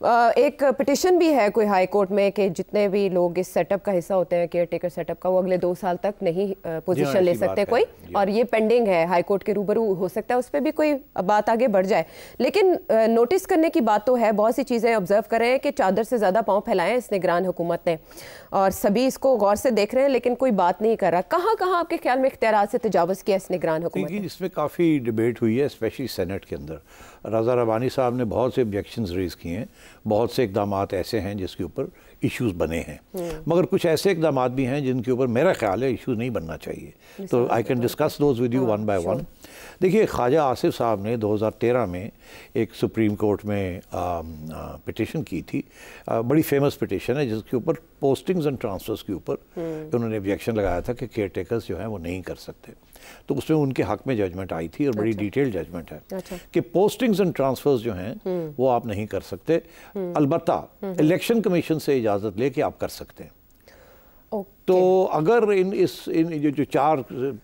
एक पिटिशन भी है कोई हाई कोर्ट में कि जितने भी लोग इस सेटअप का हिस्सा होते हैं, केयर टेकर सेटअप का, वो अगले 2 साल तक नहीं पोजीशन ले सकते कोई, और ये पेंडिंग है हाई कोर्ट के रूबरू। हो सकता है उस पर भी कोई बात आगे बढ़ जाए, लेकिन नोटिस करने की बात तो है। बहुत सी चीज़ें ऑब्जर्व कर रहे हैं कि चादर से ज़्यादा पाँव फैलाए हैं इस निगरान हुकूमत ने, और सभी इसको गौर से देख रहे हैं, लेकिन कोई बात नहीं कर रहा। कहाँ कहाँ आपके ख्याल में इख्तियारात से तजावुज़ किया इस निगरान हुकूमत ने? इसमें काफ़ी डिबेट हुई है, स्पेशली सेनेट के अंदर। रज़ा रब्बानी साहब ने बहुत से ऑब्जेक्शंस रेज़ किए हैं, बहुत से इकदाम ऐसे हैं जिसके ऊपर इश्यूज़ बने हैं, मगर कुछ ऐसे इकदाम भी हैं जिनके ऊपर मेरा ख्याल है इश्यूज़ नहीं बनना चाहिए। तो I can discuss those with you one by one. देखिए, ख्वाजा आसिफ साहब ने 2013 में एक सुप्रीम कोर्ट में पिटिशन की थी, बड़ी फेमस पिटिशन है, जिसके ऊपर पोस्टिंग्स एंड ट्रांसफ़र्स के ऊपर उन्होंने ऑब्जेक्शन लगाया था कि केयर टेकर्स जो हैं वो नहीं कर सकते। तो उसमें उनके हक में जजमेंट आई थी, और बड़ी डिटेल्ड जजमेंट है कि पोस्टिंग्स एंड ट्रांसफ़र्स जो हैं वो आप नहीं कर सकते, अलबत्ता इलेक्शन कमीशन से इजाज़त लेके आप कर सकते हैं। तो अगर इन जो 4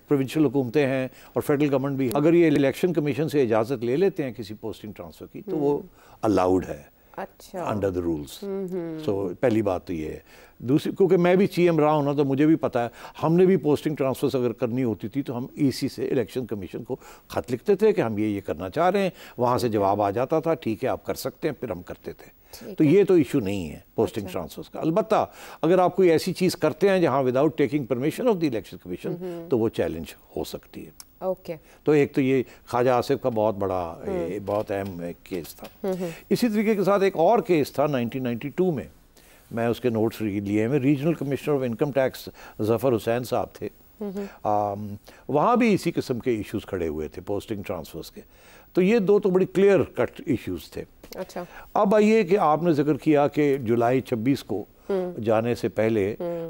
प्रोविंशियल हुकूमतें हैं और फेडरल गवर्नमेंट भी, अगर ये इलेक्शन कमीशन से इजाज़त ले लेते हैं किसी पोस्टिंग ट्रांसफ़र की, तो वो अलाउड है अंडर द रूल्स। सो पहली बात तो ये है। दूसरी, क्योंकि मैं भी CM रहा हूँ ना, तो मुझे भी पता है, हमने भी पोस्टिंग ट्रांसफर्स अगर करनी होती थी तो हम EC से, इलेक्शन कमीशन को ख़त लिखते थे कि हम ये करना चाह रहे हैं, वहाँ से जवाब आ जाता था ठीक है आप कर सकते हैं, फिर हम करते थे। तो ये तो इशू नहीं है पोस्टिंग ट्रांसफर्स का। अलबत्ता अगर आप कोई ऐसी चीज़ करते हैं जहाँ without taking permission of the election commission, तो वो चैलेंज हो सकती है। तो एक तो ये ख्वाजा आसिफ का बहुत बड़ा बहुत अहम केस था। इसी तरीके के साथ एक और केस था 1992 में, मैं उसके नोट्स लिए हैं। Regional commissioner of income tax Zafar Hussain साहब थे। वहाँ भी इसी किस्म के इश्यूज़ खड़े हुए थे पोस्टिंग ट्रांसफर्स के। तो ये 2 तो बड़ी क्लियर कट इश्यूज़ थे। अच्छा, अब आइए कि आपने जिक्र किया कि जुलाई 26 को जाने से पहले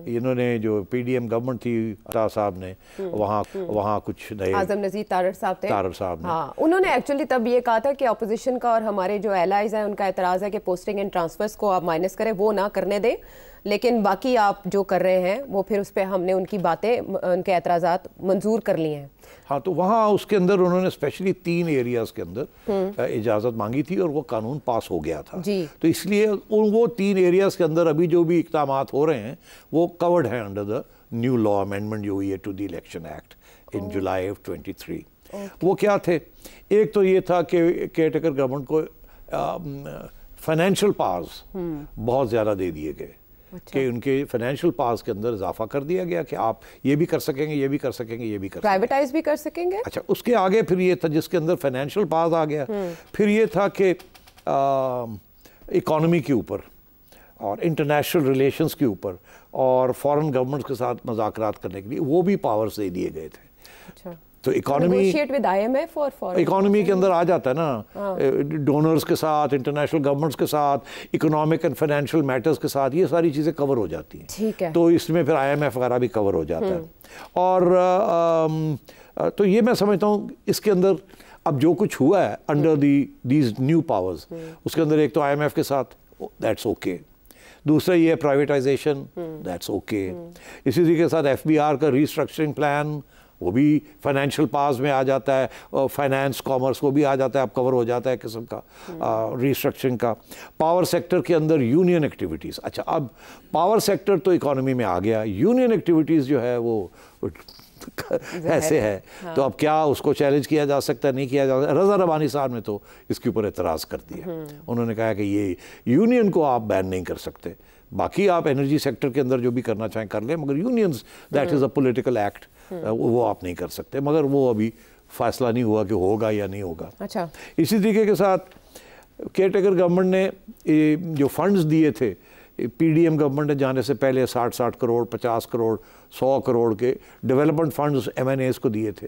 इन्होंने जो PDM गवर्नमेंट थी, अता साहब ने वहाँ कुछ नए, आज़म नज़ीर तारड़ साहब थे, तारड़ साहब ने, हाँ, उन्होंने एक्चुअली तब ये कहा था कि अपोजिशन का और हमारे जो एलाइज हैं उनका एतराज़ है कि पोस्टिंग एंड ट्रांसफर्स को आप माइनस करें, वो ना करने दें, लेकिन बाकी आप जो कर रहे हैं वो फिर उस पर हमने उनकी बातें, उनके एतराज़ात मंजूर कर लिए हैं। हाँ, तो वहाँ उसके अंदर उन्होंने स्पेशली 3 एरियाज़ के अंदर इजाज़त मांगी थी और वो कानून पास हो गया था। तो इसलिए वो 3 एरियाज़ के अंदर अभी जो भी इक़दाम हो रहे हैं वो कवर्ड हैं under the new law amendment जो हुई है to the election act in July of 23। वो क्या थे? एक तो ये था कि केयर टेकर गवर्नमेंट को फाइनेंशियल पावर्स बहुत ज़्यादा दे दिए गए, कि उनके फाइनेंशियल पावर्स के अंदर इजाफा कर दिया गया कि आप ये भी कर सकेंगे, ये भी कर सकेंगे, ये भी कर सकेंगे, प्राइवेटाइज भी कर सकेंगे। अच्छा, उसके आगे फिर ये था जिसके अंदर फाइनेंशियल पावर्स आ गया, फिर ये था कि इकोनॉमी के ऊपर और इंटरनेशनल रिलेशंस के ऊपर और फॉरेन गवर्नमेंट्स के साथ मुज़ाकरात करने के लिए वो भी पावर्स दे दिए गए थे। अच्छा, तो इकोनॉमी के अंदर आ जाता है ना, डोनर्स के साथ, इंटरनेशनल गवर्नमेंट्स के साथ, इकोनॉमिक एंड फाइनेंशियल मैटर्स के साथ, ये सारी चीज़ें कवर हो जाती हैं। ठीक है। तो इसमें फिर IMF वगैरह भी कवर हो जाता है। और तो ये मैं समझता हूँ इसके अंदर अब जो कुछ हुआ है अंडर दीज न्यू पावर्स, उसके अंदर एक तो IMF के साथ, दैट्स ओके। दूसरा ये प्राइवेटाइजेशन, दैट्स ओके। इसी तरीके के साथ FBR का रीस्ट्रक्चरिंग प्लान, वो भी फाइनेंशियल पावर्स में आ जाता है, और फाइनेंस कॉमर्स वो भी आ जाता है, अब कवर हो जाता है किस्म का रीस्ट्रक्चरिंग का। पावर सेक्टर के अंदर यूनियन एक्टिविटीज़, अच्छा अब पावर सेक्टर तो इकोनॉमी में आ गया, यूनियन एक्टिविटीज़ जो है वो ऐसे है। हाँ। तो अब क्या उसको चैलेंज किया जा सकता है, नहीं किया जा सकता? रज़ा रब्बानी साहब ने तो इसके ऊपर एतराज़ कर दिया। उन्होंने कहा कि ये यूनियन को आप बैन नहीं कर सकते, बाकी आप एनर्जी सेक्टर के अंदर जो भी करना चाहें कर लें, मगर unions that is a political act, वो आप नहीं कर सकते। मगर वो अभी फैसला नहीं हुआ कि होगा या नहीं होगा। अच्छा, इसी तरीके के साथ केयर टेकर गवर्नमेंट ने जो फंड्स दिए थे PDM गवर्नमेंट ने जाने से पहले 60 करोड़, 50 करोड़, 100 करोड़ के डेवलपमेंट फंड्स MNAs को दिए थे।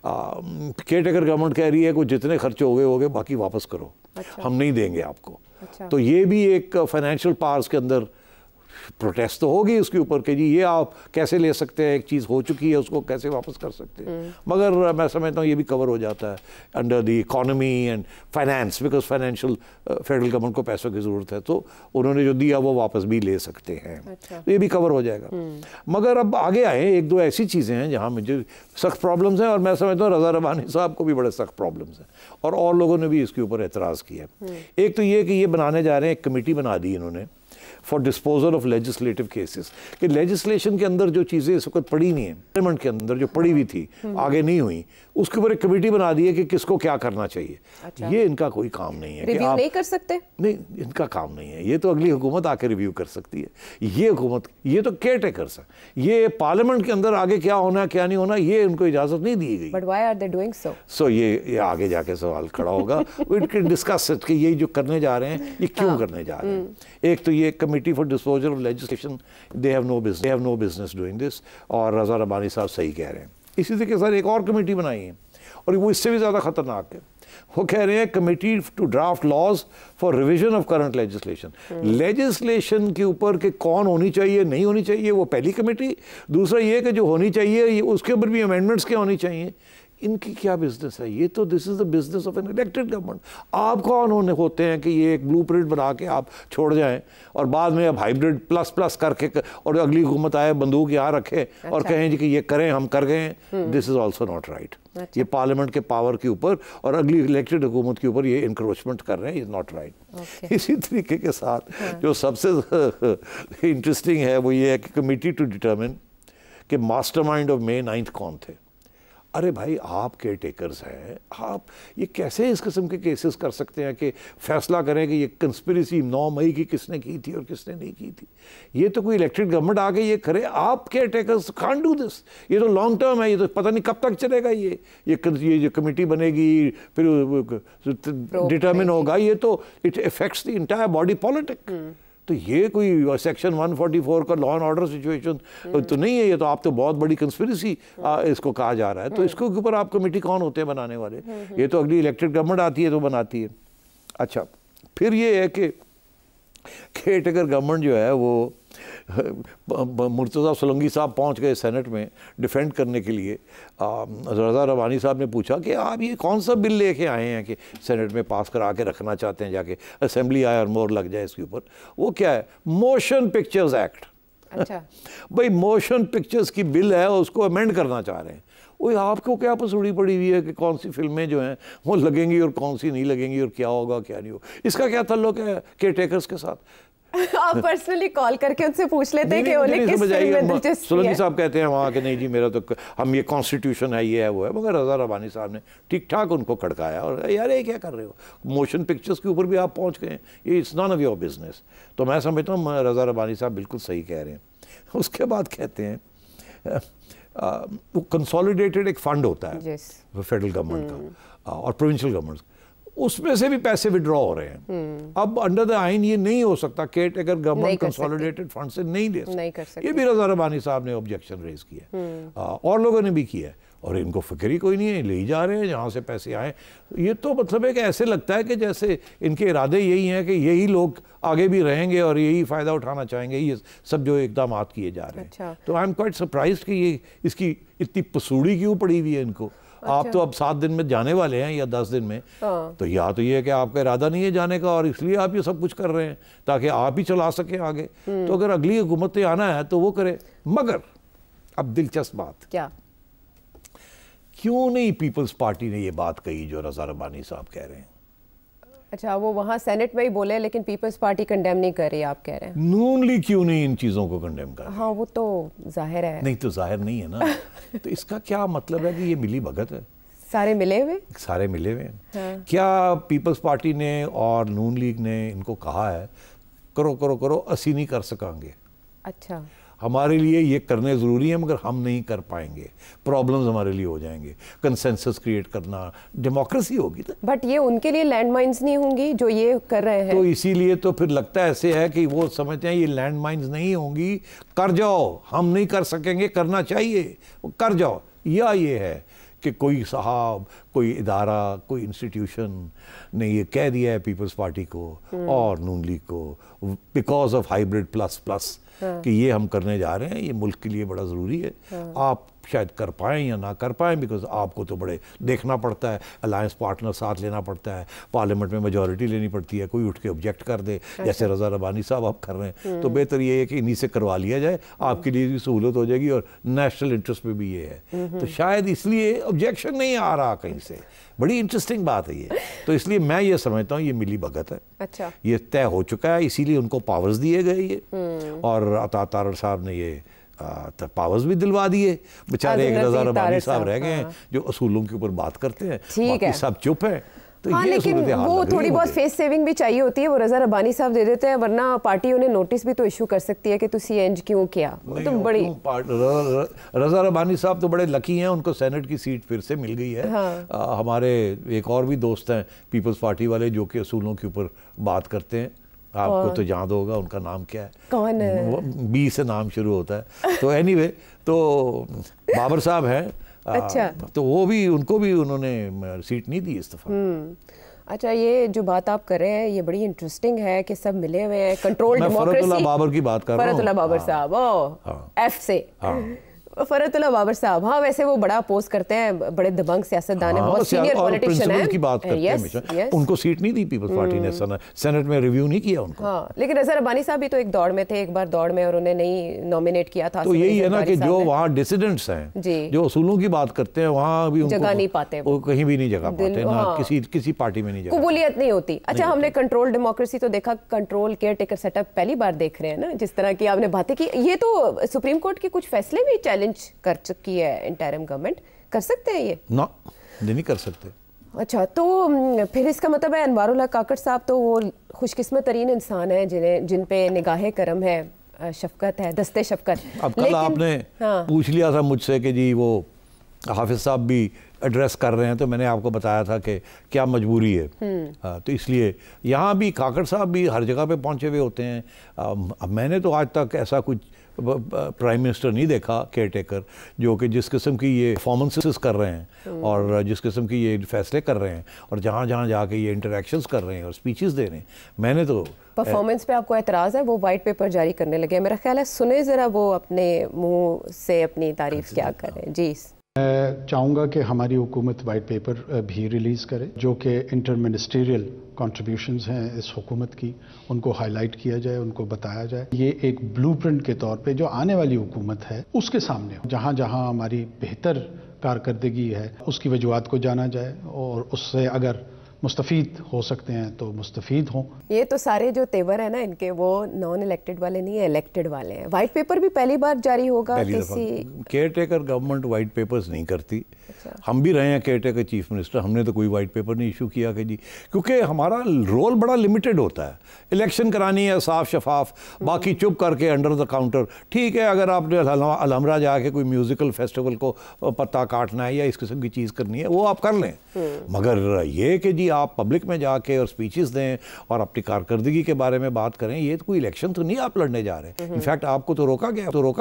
केयर टेकर गवर्नमेंट कह रही है कि जितने खर्चे हो गए बाकी वापस करो। अच्छा। हम नहीं देंगे आपको। अच्छा। तो ये भी एक फाइनेंशियल पावर्स के अंदर प्रोटेस्ट तो होगी उसके ऊपर कि जी ये आप कैसे ले सकते हैं, एक चीज़ हो चुकी है उसको कैसे वापस कर सकते हैं। मगर मैं समझता हूँ ये भी कवर हो जाता है under the economy and finance, because financial federal government को पैसों की ज़रूरत है, तो उन्होंने जो दिया वो वापस भी ले सकते हैं। अच्छा। तो ये भी कवर हो जाएगा। मगर अब आगे आए, एक दो ऐसी चीज़ें हैं जहाँ मुझे सख्त प्रॉब्लम्स हैं, और मैं समझता हूँ रज़ा रबानी साहब को भी बड़े सख्त प्रॉब्लम्स हैं, और लोगों ने भी इसके ऊपर एतराज़ किया। एक तो ये कि ये बनाने जा रहे हैं, एक कमेटी बना दी इन्होंने for disposal of legislative cases, कि लेजिस्लेशन के अंदर जो चीज़ें इस वक्त पड़ी नहीं है, पार्लियामेंट के अंदर जो पड़ी हुई थी आगे नहीं हुई, उसके ऊपर एक कमेटी बना दी है कि किसको क्या करना चाहिए। अच्छा। ये इनका कोई काम नहीं है। रिव्यू नहीं कर सकते? नहीं, इनका काम नहीं है, ये तो अगली हुकूमत आके रिव्यू कर सकती है। ये हुकूमत, ये तो केयर टेकर्स है, ये पार्लियामेंट के अंदर आगे क्या होना क्या नहीं होना ये उनको इजाज़त नहीं दी गई। But why are they doing so? सो ये आगे जाके सवाल खड़ा होगा, वी कैन डिस्कस इट कि ये जो करने जा रहे हैं ये क्यों करने जा रहे हैं। एक तो ये committee for disposal of legislation, they have no business doing this, और रज़ा रबानी साहब सही कह रहे हैं। इसी तरीके से एक और कमेटी बनाई है, और वो इससे भी ज़्यादा ख़तरनाक है। वो कह रहे हैं committee to draft laws for revision of current legislation. Legislation के ऊपर कि कौन होनी चाहिए नहीं होनी चाहिए वो पहली कमेटी, दूसरा ये कि जो होनी चाहिए उसके ऊपर भी अमेंडमेंट्स क्या होनी चाहिए। इनकी क्या बिजनेस है ये? तो this is the business of an elected government. आप कौन होते हैं कि ये एक ब्लूप्रिंट बना के आप छोड़ जाएं, और बाद में अब हाइब्रिड प्लस करके और अगली हुकूमत आए बंदूक यहाँ रखे और कहें जी कि ये करें, हम कर गए। This is also not right. ये पार्लियामेंट के पावर के ऊपर और अगली इलेक्टेड हुकूमत के ऊपर ये इंक्रोचमेंट कर रहे हैं, इज़ नॉट राइट। इसी तरीके के साथ जो सबसे इंटरेस्टिंग है वो ये है कि कमेटी टू डिटर्मिन कि मास्टरमाइंड ऑफ May 9 कौन थे। अरे भाई, आप केयर टेकर्स हैं, आप ये कैसे इस किस्म के केसेस कर सकते हैं कि फैसला करें कि ये कंस्पिरेसी 9 मई की किसने की थी और किसने नहीं की थी। ये तो कोई इलेक्टेड गवर्नमेंट आके ये करे, आप care takers can't do this. ये तो लॉन्ग टर्म है, ये तो पता नहीं कब तक चलेगा। ये जो कमेटी बनेगी फिर डिटर्मिन होगा, ये तो it effects the entire body politic. तो ये कोई सेक्शन 144 का लॉ एंड ऑर्डर सिचुएशन तो नहीं है, ये तो आप तो बहुत बड़ी कंस्पिरेसी इसको कहा जा रहा है। तो इसके ऊपर आप कमेटी कौन होते हैं बनाने वाले? ये तो अगली इलेक्टेड गवर्नमेंट आती है तो बनाती है। अच्छा, फिर ये है कि केयर टेकर गवर्नमेंट जो है वो मुर्तज़ा सोलंकी साहब पहुंच गए सेनेट में डिफेंड करने के लिए। रज़ा रबानी साहब ने पूछा कि आप ये कौन सा बिल लेके आए हैं कि सेनेट में पास करा के रखना चाहते हैं, जाके असेंबली आए और मोहर लग जाए इसके ऊपर। वो क्या है? Motion pictures act. अच्छा भाई, मोशन पिक्चर्स की बिल है, उसको अमेंड करना चाह रहे हैं। वो आपको क्या पसूड़ी पड़ी हुई है कि कौन सी फिल्में जो हैं वो लगेंगी और कौन सी नहीं लगेंगी और क्या होगा क्या नहीं होगा? इसका क्या ताल्लुक है केयर टेकर्स के साथ? आप पर्सनली कॉल करके उनसे पूछ लेते हैं कि उन्हें किस फिल्म में दिलचस्पी है। सोलंकी साहब कहते हैं वहाँ के नहीं जी मेरा तो हम ये कॉन्स्टिट्यूशन है, ये है वो है। मगर रज़ा रबानी साहब ने ठीक ठाक उनको खड़काया और यार ये क्या कर रहे हो, मोशन पिक्चर्स के ऊपर भी आप पहुँच गए, ये it's none of your business. तो मैं समझता हूँ रज़ा रबानी साहब बिल्कुल सही कह रहे हैं। उसके बाद कहते हैं वो कंसोलिडेटेड एक फंड होता है फेडरल गवर्नमेंट का और प्रोविंशियल गवर्नमेंट, उसमें से भी पैसे विड्रॉ हो रहे हैं। अब अंडर द आइन ये नहीं हो सकता, care taker government consolidated fund से नहीं ले सकती। ये भी रज़ा रबानी साहब ने ऑब्जेक्शन रेज किया और लोगों ने भी किया, और इनको फिक्र ही कोई नहीं है, ले ही जा रहे हैं जहाँ से पैसे आए। ये तो मतलब है कि ऐसे लगता है कि जैसे इनके इरादे यही हैं कि यही लोग आगे भी रहेंगे और यही फ़ायदा उठाना चाहेंगे, ये सब जो इकदाम किए जा रहे हैं। अच्छा। तो आई एम क्वाइट सरप्राइज्ड कि ये इसकी इतनी पसूड़ी क्यों पड़ी हुई है इनको। अच्छा। आप तो अब 7 दिन में जाने वाले हैं या 10 दिन में, तो या तो ये है कि आपका इरादा नहीं है जाने का और इसलिए आप ये सब कुछ कर रहे हैं ताकि आप ही चला सकें आगे। तो अगर अगली हुकूमत ने आना है तो वो करे। मगर अब दिलचस्प बात क्या, क्यों नहीं पीपल्स पार्टी ने ये बात कही जो रज़ा रबानी साहब कह रहे हैं? अच्छा, वो वहाँ सेनेट में ही बोले लेकिन पीपल्स पार्टी कंडेम नहीं कर रही, आप कह रहे हैं। नून लीग क्यों नहीं इन चीज़ों को कंडेम कर रही? हाँ, वो तो जाहिर है। नहीं तो जाहिर नहीं है ना। तो इसका क्या मतलब है कि ये मिली भगत है, सारे मिले हुए हैं। हाँ। क्या पीपल्स पार्टी ने और नून लीग ने इनको कहा है करो करो करो, असी नहीं कर सकेंगे? अच्छा, हमारे लिए ये करने ज़रूरी है मगर हम नहीं कर पाएंगे, प्रॉब्लम्स हमारे लिए हो जाएंगे, कंसेंसस क्रिएट करना डेमोक्रेसी होगी ना। बट ये उनके लिए लैंडमाइंस नहीं होंगी जो ये कर रहे हैं? तो इसीलिए तो फिर लगता है ऐसे है कि वो समझते हैं ये लैंडमाइंस नहीं होंगी, कर जाओ, हम नहीं कर सकेंगे, करना चाहिए, कर जाओ। या ये है कि कोई साहब कोई इदारा, कोई इंस्टीट्यूशन ने ये कह दिया है पीपल्स पार्टी को और नून लीग को, because of hybrid plus plus, कि ये हम करने जा रहे हैं, ये मुल्क के लिए बड़ा ज़रूरी है, आप शायद कर पाएँ या ना कर पाएँ, बिकॉज आपको तो बड़े देखना पड़ता है, अलायंस पार्टनर साथ लेना पड़ता है, पार्लियामेंट में मेजॉरिटी लेनी पड़ती है, कोई उठ के ऑब्जेक्ट कर दे, जैसे रज़ा रबानी साहब आप कर रहे हैं, तो बेहतर ये है कि इन्हीं से करवा लिया जाए, आपके लिए भी सहूलत हो जाएगी और नेशनल इंटरेस्ट में भी ये है। तो शायद इसलिए ऑब्जेक्शन नहीं आ रहा कहीं से। बड़ी इंटरेस्टिंग बात है ये। तो इसलिए मैं ये समझता हूँ ये मिली भगत है। अच्छा, ये तय हो चुका है, इसीलिए उनको पावर्स दिए गए ये, और अता तारड़ साहब ने ये पावर्स भी दिलवा दिए। बेचारे एक रज़ा रबानी साहब रह गए हैं जो असूलों के ऊपर बात करते हैं, बाकी सब चुप है। तो हाँ, लेकिन वो थोड़ी बहुत फेस सेविंग भी चाहिए होती है, वो रज़ा रबानी साहब दे देते हैं, वरना पार्टी उन्हें नोटिस भी तो इशू कर सकती है कि तुसी इंज क्यों किया। तो बड़ी रज़ा रबानी साहब तो बड़े लकी हैं, उनको सेनेट की सीट फिर से मिल गई है। हाँ। हमारे एक और भी दोस्त हैं पीपल्स पार्टी वाले जो कि असूलों के ऊपर बात करते हैं, आपको तो याद होगा उनका नाम क्या है, कौन है, बी से नाम शुरू होता है। तो एनीवे, तो बाबर साहब हैं। अच्छा, तो वो भी, उनको भी उन्होंने सीट नहीं दी इस दफा। अच्छा, ये जो बात आप कर रहे हैं ये बड़ी इंटरेस्टिंग है कि सब मिले हुए हैं, कंट्रोल डेमोक्रेसी। फरतुल्लाह बाबर की बात कर रहा हूं, फरतुल्लाह बाबर साहब, एफ से फरतुल्लाह बाबर साहब। हाँ, वैसे वो बड़ा अपोज करते हैं, बड़े दबंग सियासतदान है, बहुत सीनियर पॉलिटिशियन है, की बात करते हैं हमेशा। उनको सीट नहीं दी पीपल्स पार्टी ने, सेनेट में रिव्यू नहीं किया उनको। हाँ, लेकिन रज़ा रबानी साहब भी तो एक दौड़ में थे, एक बार दौड़ में, और उन्हें नहीं नॉमिनेट किया था। तो यही है ना कि जो वहाँ डिसिडेंट्स हैं, जो असूलों की बात करते हैं, वहाँ भी जगह नहीं पाते, वो कहीं भी नहीं जगह पाते ना, किसी पार्टी में नहीं जगह, कबूलियत नहीं होती। अच्छा, हमने कंट्रोल डेमोक्रेसी तो देखा, कंट्रोल केयर टेकर सेटअप पहली बार देख रहे हैं ना, जिस तरह की आपने बातें की। ये तो सुप्रीम कोर्ट के कुछ फैसले भी चैलेंज कर चुकी है इंटरिम गवर्नमेंट, कर सकते हैं ये? ना, नहीं कर सकते। अच्छा, तो फिर इसका मतलब है अनवारुल्लाह काकड़ साहब तो वो खुशकिस्मत तरीन इंसान है जिन पे निगाहे करम है, शफकत है, दस्ते शफकत। अब कल आपने पूछ लिया था मुझसे कि जी वो हाफिज साहब भी एड्रेस कर रहे हैं, तो मैंने आपको बताया था कि क्या मजबूरी है। तो इसलिए यहाँ भी काकड़ साहब भी हर जगह पे पहुँचे हुए होते हैं। अब मैंने तो आज तक ऐसा कुछ प्राइम मिनिस्टर नहीं देखा केयर टेकर जो कि जिस किस्म की ये परफॉर्मेंसेस कर रहे हैं और जिस किस्म की ये फैसले कर रहे हैं और जहाँ जहाँ जाके ये इंटरेक्शंस कर रहे हैं और स्पीचेस दे रहे हैं। मैंने तो परफॉर्मेंस पे आपको एतराज़ है, वो वाइट पेपर जारी करने लगे, मेरा ख्याल है सुने ज़रा वो अपने मुंह से अपनी तारीफ क्या करें। जी, मैं चाहूँगा कि हमारी हुकूमत वाइट पेपर भी रिलीज़ करे जो कि इंटर मिनिस्ट्रियल कॉन्ट्रीब्यूशंस हैं इस हुकूमत की, उनको हाईलाइट किया जाए, उनको बताया जाए। ये एक ब्लूप्रिंट के तौर पे जो आने वाली हुकूमत है उसके सामने जहाँ जहाँ हमारी बेहतर कारकर्दगी है उसकी वजूहात को जाना जाए और उससे अगर मुस्तफ़ीद हो सकते हैं तो मुस्तफ़ीद हों। ये तो सारे जो तेवर है ना इनके, वो नॉन इलेक्टेड वाले नहीं है, इलेक्टेड वाले हैं। वाइट पेपर भी पहली बार जारी होगा किसी care taker government white papers नहीं करती। अच्छा। हम भी रहे हैं केयर टेकर चीफ मिनिस्टर, हमने तो कोई वाइट पेपर नहीं इशू किया कि जी, क्योंकि हमारा रोल बड़ा लिमिटेड होता है। इलेक्शन करानी है साफ शफाफ, बाकी चुप करके अंडर द काउंटर। ठीक है, अगर आपने अलहमरा जाके कोई म्यूजिकल फेस्टिवल को पत्ता काटना है या इस किस्म की चीज़ करनी है वो आप कर लें, मगर ये कि जी आप पब्लिक में जाके और स्पीचेस दें और अपनी कारकर्दगी के बारे में बात करें, ये तो कोई इलेक्शन तो नहीं आप लड़ने जा रहे। इनफैक्ट आपको तो रोका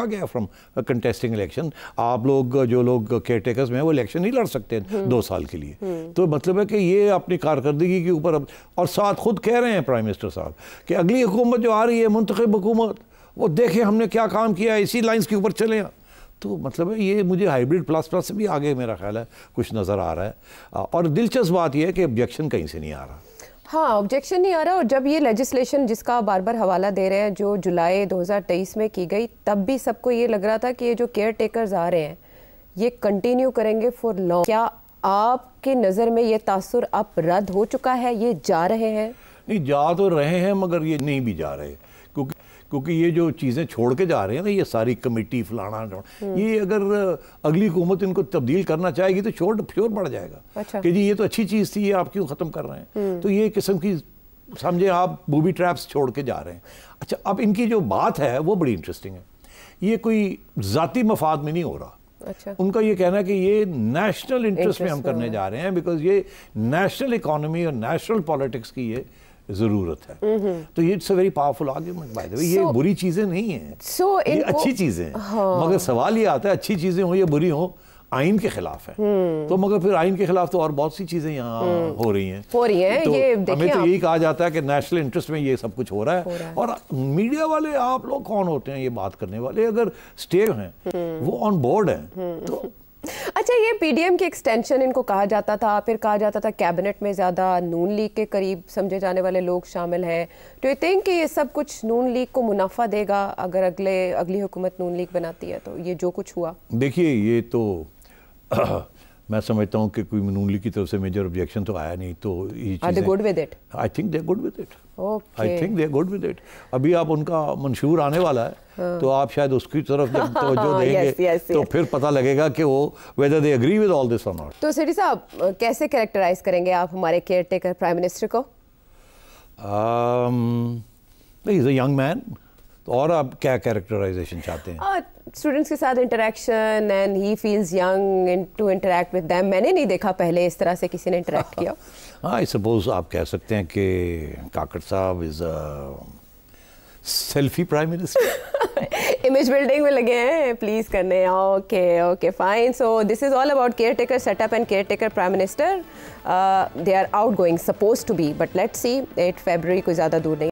गया फ्रॉम कंटेस्टिंग इलेक्शन। आप लोग जो लोग केयर टेकर्स में हैं वो इलेक्शन नहीं लड़ सकते 2 साल के लिए। तो मतलब है कि ये अपनी कारकर्दगी के ऊपर और साथ खुद कह रहे हैं प्राइम मिनिस्टर साहब कि अगली हुकूमत जो आ रही है मुंतखब हुकूमत, वो देखें हमने क्या काम किया है, इसी लाइन्स के ऊपर चले। तो मतलब है ये मुझे हाइब्रिड प्लस प्लस से भी आगे मेरा ख्याल है कुछ नज़र आ रहा है। और दिलचस्प बात यह है कि ऑब्जेक्शन कहीं से नहीं आ रहा। हाँ, ऑब्जेक्शन नहीं आ रहा। और जब ये लेजिस्लेशन जिसका बार बार हवाला दे रहे हैं जो जुलाई 2023 में की गई, तब भी सबको ये लग रहा था कि ये जो केयर टेकर्स आ रहे हैं ये कंटिन्यू करेंगे फॉर लॉन्ग। क्या आपकी नज़र में ये तासुर अब रद्द हो चुका है, ये जा रहे हैं? नहीं, जा तो रहे हैं मगर ये नहीं भी जा रहे, क्योंकि ये जो चीज़ें छोड़ के जा रहे हैं ना, ये सारी कमेटी फलाना, ये अगर अगली हुकूमत इनको तब्दील करना चाहेगी तो श्योर बढ़ जाएगा। अच्छा। कि जी ये तो अच्छी चीज़ थी, ये आप क्यों ख़त्म कर रहे हैं। तो ये किस्म की समझे आप बूबी ट्रैप्स छोड़ के जा रहे हैं। अच्छा, अब इनकी जो बात है वो बड़ी इंटरेस्टिंग है। ये कोई ज़ाती मफाद में नहीं हो रहा। अच्छा। उनका ये कहना है कि ये नेशनल इंटरेस्ट में हम करने जा रहे हैं, बिकॉज ये नेशनल इकोनॉमी और नेशनल पॉलिटिक्स की ये ज़रूरत है। तो ये it's a very powerful argument by the way. ये बुरी चीज़ें नहीं हैं, ये अच्छी चीज़ें हैं। हाँ। मगर सवाल ये आता है अच्छी चीज़ें हो या बुरी हो, आइन के खिलाफ है। तो मगर फिर आइन के खिलाफ तो और बहुत सी चीजें यहाँ हो रही हैं तो ये हमें तो यही कहा जाता है कि नेशनल इंटरेस्ट में ये सब कुछ हो रहा है। और मीडिया वाले आप लोग कौन होते हैं ये बात करने वाले? अगर स्टे हैं वो ऑन बोर्ड हैं तो अच्छा, ये पीडीएम की एक्सटेंशन इनको कहा जाता था, फिर कहा जाता था कैबिनेट में ज़्यादा नून लीग के करीब समझे जाने वाले लोग शामिल हैं। डू यू थिंक कि ये सब कुछ नून लीग को मुनाफा देगा अगर अगली हुकूमत नून लीग बनाती है? तो ये जो कुछ हुआ, देखिए ये तो मैं समझता हूँ कि कोई नून लीग की तरफ से मेजर ऑब्जेक्शन तो आया नहीं। तो are they good with it? I think they good with it. I think they good with it. अभी आप उनका मंशूर आने वाला है तो आप शायद उसकी तरफ जब तवज्जो देंगे तो फिर पता लगेगा कि वो whether they agree with all this और नॉट। तो सिटी साहब कैसे कैरेक्टराइज करेंगे आप हमारे केयरटेकर प्राइम मिनिस्टर को? He is a young man. और आप क्या कैरेक्टराइजेशन चाहते हैं? स्टूडेंट्स के साथ interaction and he feels young to interact with them. मैंने नहीं देखा पहले इस तरह से किसी ने इंटरेक्ट किया। आई सपोज आप कह सकते हैं कि काकड़ साहब is selfie prime minister. Image building में लगे हैं प्लीज करने। Okay okay fine. So this is all about caretaker setup and caretaker prime minister. They are outgoing suppose to be, but let's see 8 फरवरी कोई ज़्यादा दूर नहीं।